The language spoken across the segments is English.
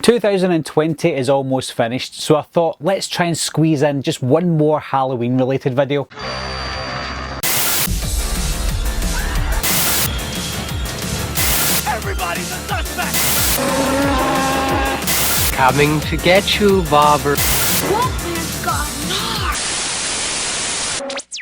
2020 is almost finished, so I thought let's try and squeeze in just one more Halloween related video. Everybody's a suspect! Coming to get you, Bobber. What has got Nards?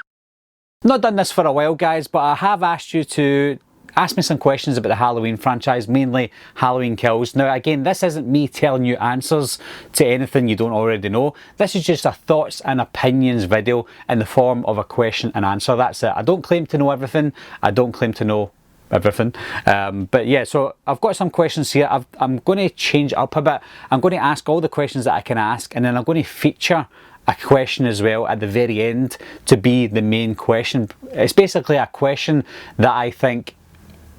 Not done this for a while, guys, but I have asked you to ask me some questions about the Halloween franchise, mainly Halloween Kills. Now again, this isn't me telling you answers to anything you don't already know. This is just a thoughts and opinions video in the form of a question and answer. That's it. I don't claim to know everything. I don't claim to know everything. But yeah, so I've got some questions here. I'm going to change it up a bit. I'm going to ask all the questions that I can ask, and then I'm going to feature a question as well at the very end to be the main question. It's basically a question that I think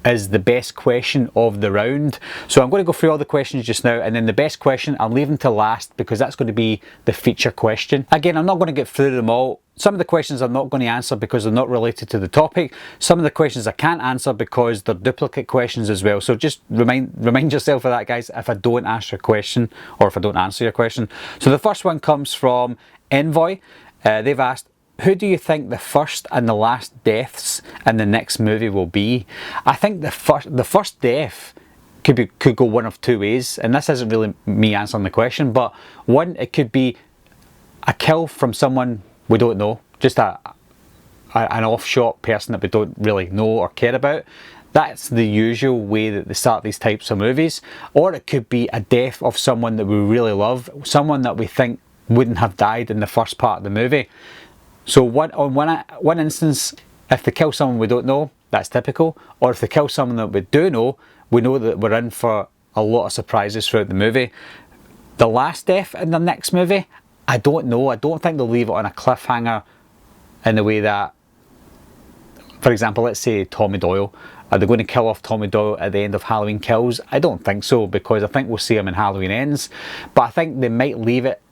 is the best question of the round. So I'm going to go through all the questions just now, and then the best question I'm leaving to last because that's going to be the feature question. Again, I'm not going to get through them all. Some of the questions I'm not going to answer because they're not related to the topic. Some of the questions I can't answer because they're duplicate questions as well. So just remind yourself of that, guys, if I don't ask your question or if I don't answer your question. So the first one comes from Envoy. They've asked, who do you think the first and the last deaths in the next movie will be? I think the first death could go one of two ways, and this isn't really me answering the question, but one, it could be a kill from someone we don't know, just an off-shot person that we don't really know or care about. That's the usual way that they start these types of movies. Or it could be a death of someone that we really love, someone that we think wouldn't have died in the first part of the movie. So on one instance, if they kill someone we don't know, that's typical. Or if they kill someone that we do know, we know that we're in for a lot of surprises throughout the movie. The last death in the next movie, I don't know. I don't think they'll leave it on a cliffhanger in the way that, for example, let's say Tommy Doyle. Are they going to kill off Tommy Doyle at the end of Halloween Kills? I don't think so, because I think we'll see him in Halloween Ends. But I think they might leave it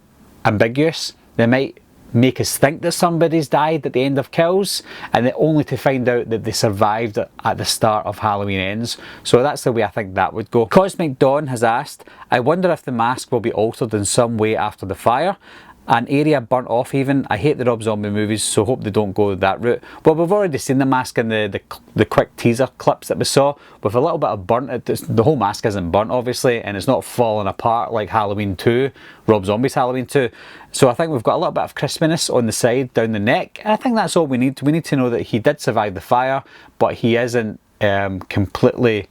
ambiguous. They might make us think that somebody's died at the end of Kills, and then only to find out that they survived at the start of Halloween Ends. So that's the way I think that would go. Cosmic Dawn has asked, I wonder if the mask will be altered in some way after the fire. An area burnt off even. I hate the Rob Zombie movies, so hope they don't go that route. Well, we've already seen the mask in the quick teaser clips that we saw, with a little bit of burnt. The whole mask isn't burnt, obviously, and it's not falling apart like Halloween 2, Rob Zombie's Halloween 2. So I think we've got a little bit of crispiness on the side, down the neck, and I think that's all we need. We need to know that he did survive the fire, but he isn't completely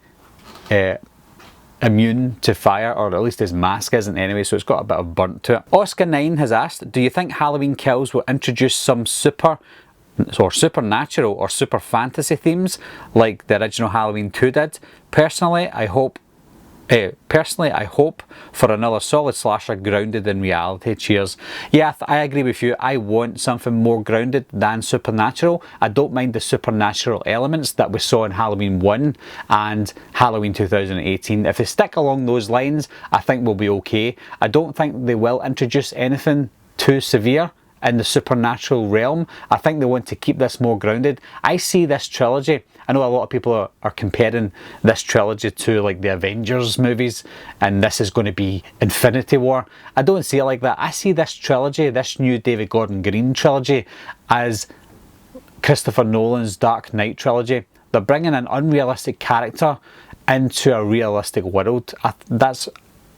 immune to fire, or at least his mask isn't anyway, so it's got a bit of burnt to it. Oscar9 has asked, do you think Halloween Kills will introduce some supernatural or super fantasy themes like the original Halloween 2 did? Personally, I hope for another solid slasher grounded in reality. Cheers. Yeah, I agree with you. I want something more grounded than supernatural. I don't mind the supernatural elements that we saw in Halloween 1 and Halloween 2018. If they stick along those lines, I think we'll be okay. I don't think they will introduce anything too severe in the supernatural realm. I think they want to keep this more grounded. I see this trilogy, I know a lot of people are comparing this trilogy to like the Avengers movies, and this is going to be Infinity War. I don't see it like that. I see this trilogy, this new David Gordon Green trilogy, as Christopher Nolan's Dark Knight trilogy. They're bringing an unrealistic character into a realistic world. That's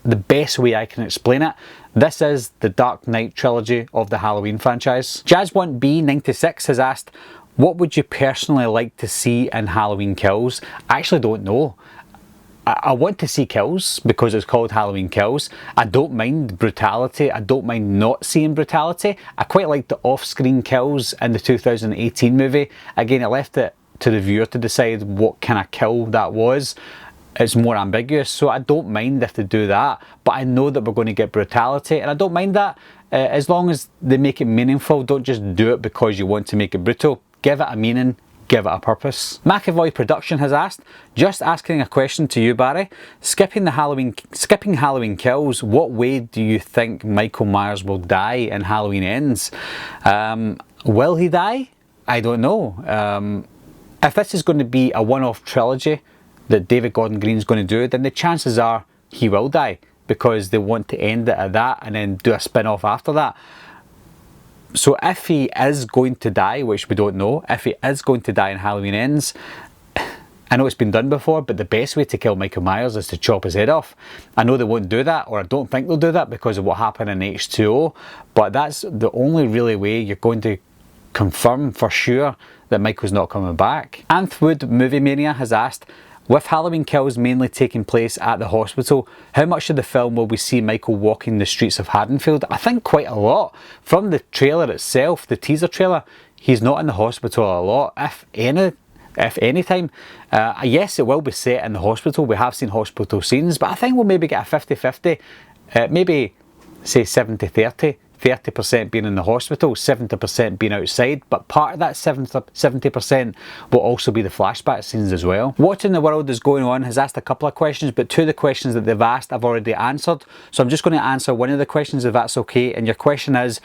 the best way I can explain it. This is the Dark Knight trilogy of the Halloween franchise. Jazz1B96 has asked, what would you personally like to see in Halloween Kills? I actually don't know. I want to see Kills because it's called Halloween Kills. I don't mind Brutality. I don't mind not seeing Brutality. I quite like the off-screen kills in the 2018 movie. Again, I left it to the viewer to decide what kind of kill that was. It's more ambiguous, so I don't mind if they do that, but I know that we're going to get Brutality, and I don't mind that as long as they make it meaningful. Don't just do it because you want to make it brutal. Give it a meaning, give it a purpose. McAvoy Production has asked, just asking a question to you, Barry, skipping Halloween Kills, what way do you think Michael Myers will die in Halloween Ends? Will he die? I don't know. If this is going to be a one-off trilogy that David Gordon Green's going to do, then the chances are he will die. because they want to end it at that and then do a spin-off after that. So if he is going to die, which we don't know, if he is going to die in Halloween Ends, I know it's been done before, but the best way to kill Michael Myers is to chop his head off. I know they won't do that, or I don't think they'll do that because of what happened in H2O, but that's the only really way you're going to confirm for sure that Michael's not coming back. Anthwood Movie Mania has asked, with Halloween Kills mainly taking place at the hospital, how much of the film will we see Michael walking the streets of Haddonfield? I think quite a lot. From the trailer itself, the teaser trailer, he's not in the hospital a lot, if any time. Yes, it will be set in the hospital. We have seen hospital scenes, but I think we'll maybe get a 50-50, maybe say 70-30. 30% being in the hospital, 70% being outside, but part of that 70% will also be the flashback scenes as well. What in the world is going on has asked a couple of questions, but two of the questions that they've asked I've already answered. So I'm just going to answer one of the questions if that's okay. And your question is,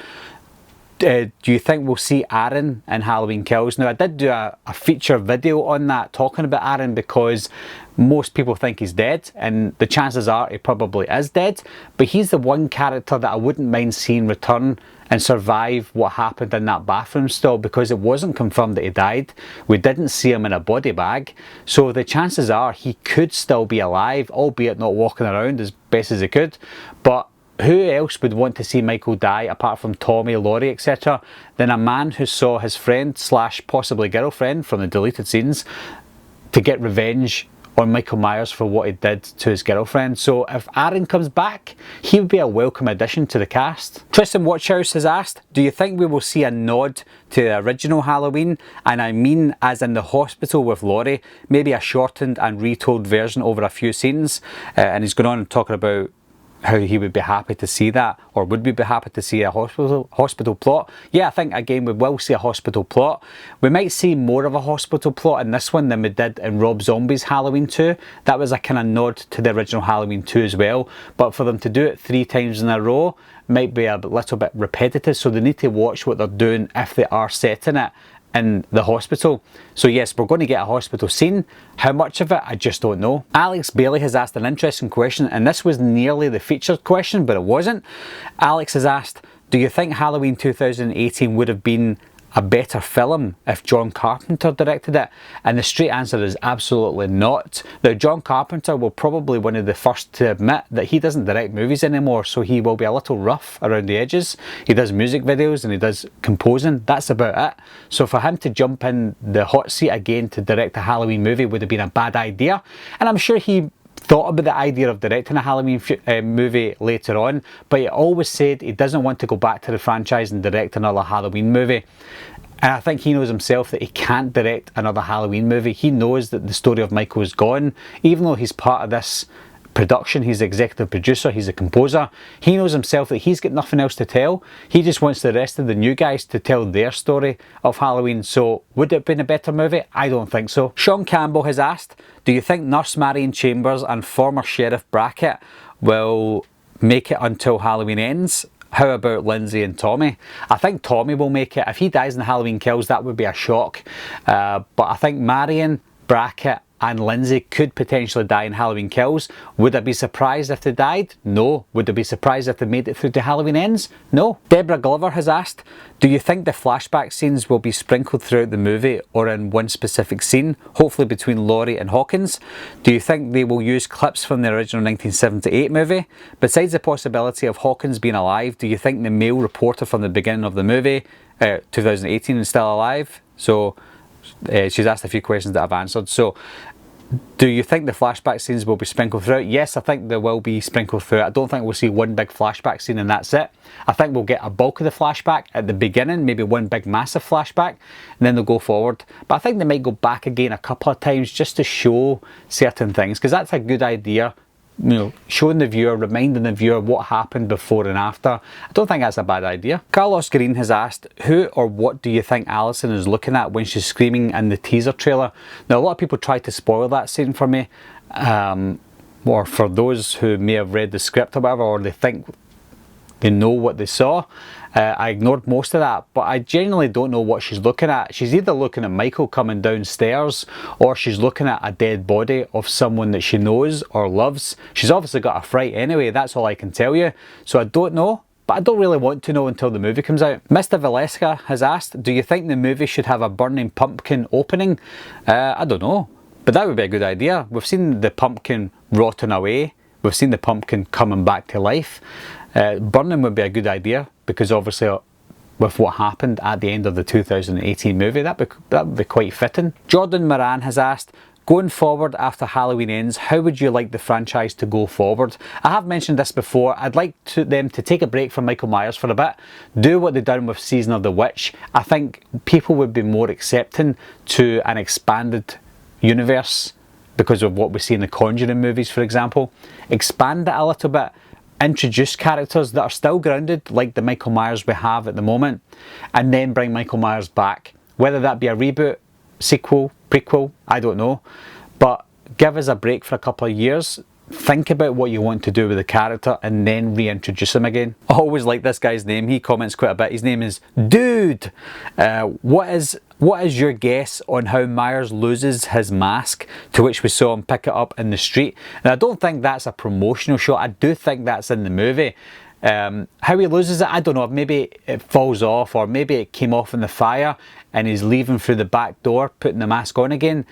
do you think we'll see Aaron in Halloween Kills? Now, I did do a feature video on that talking about Aaron because most people think he's dead, and the chances are he probably is dead, but he's the one character that I wouldn't mind seeing return and survive what happened in that bathroom stall, because it wasn't confirmed that he died. We didn't see him in a body bag, so the chances are he could still be alive, albeit not walking around as best as he could. But who else would want to see Michael die apart from Tommy, Laurie, etc., than a man who saw his friend slash possibly girlfriend from the deleted scenes to get revenge on Michael Myers for what he did to his girlfriend? So if Aaron comes back, he would be a welcome addition to the cast. Tristan Watchhouse has asked, do you think we will see a nod to the original Halloween? And I mean as in the hospital with Laurie, maybe a shortened and retold version over a few scenes. And he's going on and talking about how he would be happy to see that, or would we be happy to see a hospital plot? Yeah, I think again we will see a hospital plot. We might see more of a hospital plot in this one than we did in Rob Zombie's Halloween 2. That was a kind of nod to the original Halloween 2 as well, but for them to do it 3 times in a row might be a little bit repetitive, so they need to watch what they're doing if they are setting it in the hospital. So yes, we're going to get a hospital scene. How much of it, I just don't know. Alex Bailey has asked an interesting question, and this was nearly the featured question, but it wasn't. Alex has asked, do you think Halloween 2018 would have been a better film if John Carpenter directed it? And the straight answer is absolutely not. Now, John Carpenter will probably one of the first to admit that he doesn't direct movies anymore, so he will be a little rough around the edges. He does music videos and he does composing, that's about it. So for him to jump in the hot seat again to direct a Halloween movie would have been a bad idea, and I'm sure he thought about the idea of directing a Halloween movie later on, but he always said he doesn't want to go back to the franchise and direct another Halloween movie. And I think he knows himself that he can't direct another Halloween movie. He knows that the story of Michael is gone. Even though he's part of this production, he's the executive producer, he's a composer, he knows himself that he's got nothing else to tell. He just wants the rest of the new guys to tell their story of Halloween. So would it have been a better movie? I don't think so. Sean Campbell has asked, do you think Nurse Marion Chambers and former Sheriff Brackett will make it until Halloween Ends? How about Lindsay and Tommy? I think Tommy will make it. If he dies in Halloween Kills, that would be a shock. But I think Marion, Brackett and Lindsay could potentially die in Halloween Kills. Would I be surprised if they died? No. Would I be surprised if they made it through to Halloween Ends? No. Deborah Glover has asked, do you think the flashback scenes will be sprinkled throughout the movie or in one specific scene, hopefully between Laurie and Hawkins? Do you think they will use clips from the original 1978 movie? Besides the possibility of Hawkins being alive, do you think the male reporter from the beginning of the movie, 2018, is still alive? So she's asked a few questions that I've answered. So do you think the flashback scenes will be sprinkled throughout? Yes, I think they will be sprinkled throughout. I don't think we'll see one big flashback scene and that's it. I think we'll get a bulk of the flashback at the beginning, maybe one big massive flashback, and then they'll go forward. But I think they might go back again a couple of times just to show certain things, because that's a good idea. You know, showing the viewer, reminding the viewer what happened before and after. I don't think that's a bad idea. Carlos Green has asked, who or what do you think Alison is looking at when she's screaming in the teaser trailer? Now, a lot of people try to spoil that scene for me, or for those who may have read the script or whatever, or they think they know what they saw. I ignored most of that, but I genuinely don't know what she's looking at. She's either looking at Michael coming downstairs, or she's looking at a dead body of someone that she knows or loves. She's obviously got a fright anyway, that's all I can tell you. So I don't know, but I don't really want to know until the movie comes out. Mr. Valeska has asked, do you think the movie should have a burning pumpkin opening? I don't know, but that would be a good idea. We've seen the pumpkin rotting away. We've seen the pumpkin coming back to life. Burning would be a good idea, because obviously with what happened at the end of the 2018 movie, that would be quite fitting. Jordan Moran has asked, going forward after Halloween Ends, how would you like the franchise to go forward? I have mentioned this before, I'd like them to take a break from Michael Myers for a bit, do what they've done with Season of the Witch. I think people would be more accepting to an expanded universe because of what we see in the Conjuring movies, for example. Expand it a little bit, introduce characters that are still grounded, like the Michael Myers we have at the moment, and then bring Michael Myers back. Whether that be a reboot, sequel, prequel, I don't know. But give us a break for a couple of years. Think about what you want to do with the character and then reintroduce him again. I always like this guy's name. He comments quite a bit. His name is Dude. What is your guess on how Myers loses his mask, to which we saw him pick it up in the street? And I don't think that's a promotional shot. I do think that's in the movie. How he loses it, I don't know. Maybe it falls off, or maybe it came off in the fire and he's leaving through the back door, putting the mask on again.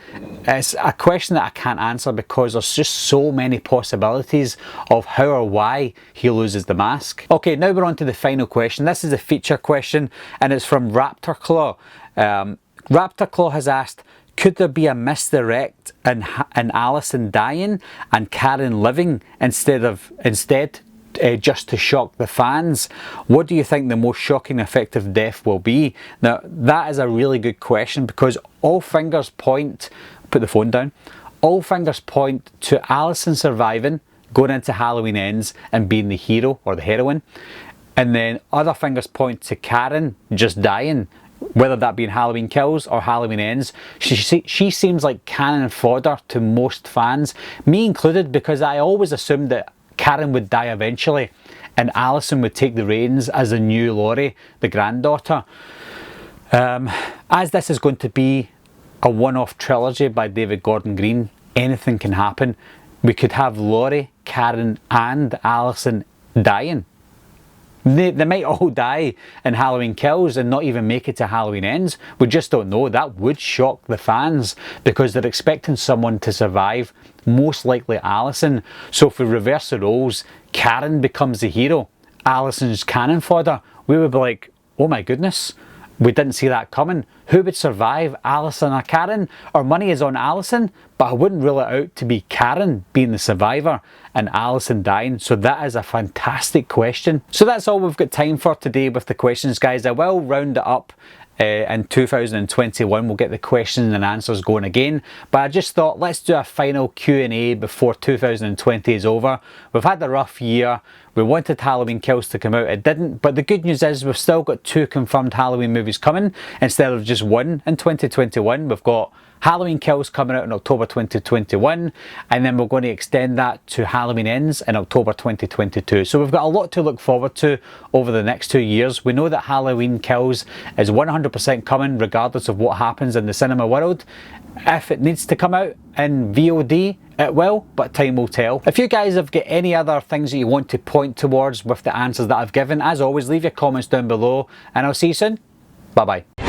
It's a question that I can't answer, because there's just so many possibilities of how or why he loses the mask. Okay, now we're on to the final question. This is a feature question, and it's from Raptor Claw. Raptor Claw has asked, could there be a misdirect in Alison dying and Karen living instead just to shock the fans? What do you think the most shocking effective death will be? Now, that is a really good question, because all fingers point, put the phone down, all fingers point to Alison surviving, going into Halloween Ends and being the hero or the heroine, and then other fingers point to Karen just dying, whether that be in Halloween Kills or Halloween Ends. She seems like cannon fodder to most fans, me included, because I always assumed that Karen would die eventually and Alison would take the reins as a new Laurie, the granddaughter. As this is going to be a one-off trilogy by David Gordon Green, anything can happen. We could have Laurie, Karen and Alison dying. They might all die in Halloween Kills and not even make it to Halloween Ends. We just don't know. That would shock the fans, because they're expecting someone to survive, most likely Alison. So if we reverse the roles, Karen becomes the hero, Alison's cannon fodder, we would be like, oh my goodness, we didn't see that coming. Who would survive, Alison or Karen? Our money is on Alison, but I wouldn't rule it out to be Karen being the survivor and Alison dying. So that is a fantastic question. So that's all we've got time for today with the questions, guys. I will round it up in 2021. We'll get the questions and answers going again, but I just thought, let's do a final Q&A before 2020 is over. We've had a rough year. We wanted Halloween Kills to come out, it didn't, but the good news is we've still got 2 confirmed Halloween movies coming instead of just 1 in 2021. We've got Halloween Kills coming out in October 2021, and then we're going to extend that to Halloween Ends in October 2022. So we've got a lot to look forward to over the next 2 years. We know that Halloween Kills is 100% coming regardless of what happens in the cinema world. If it needs to come out in VOD, it will, but time will tell. If you guys have got any other things that you want to point towards with the answers that I've given, as always, leave your comments down below, and I'll see you soon. Bye bye.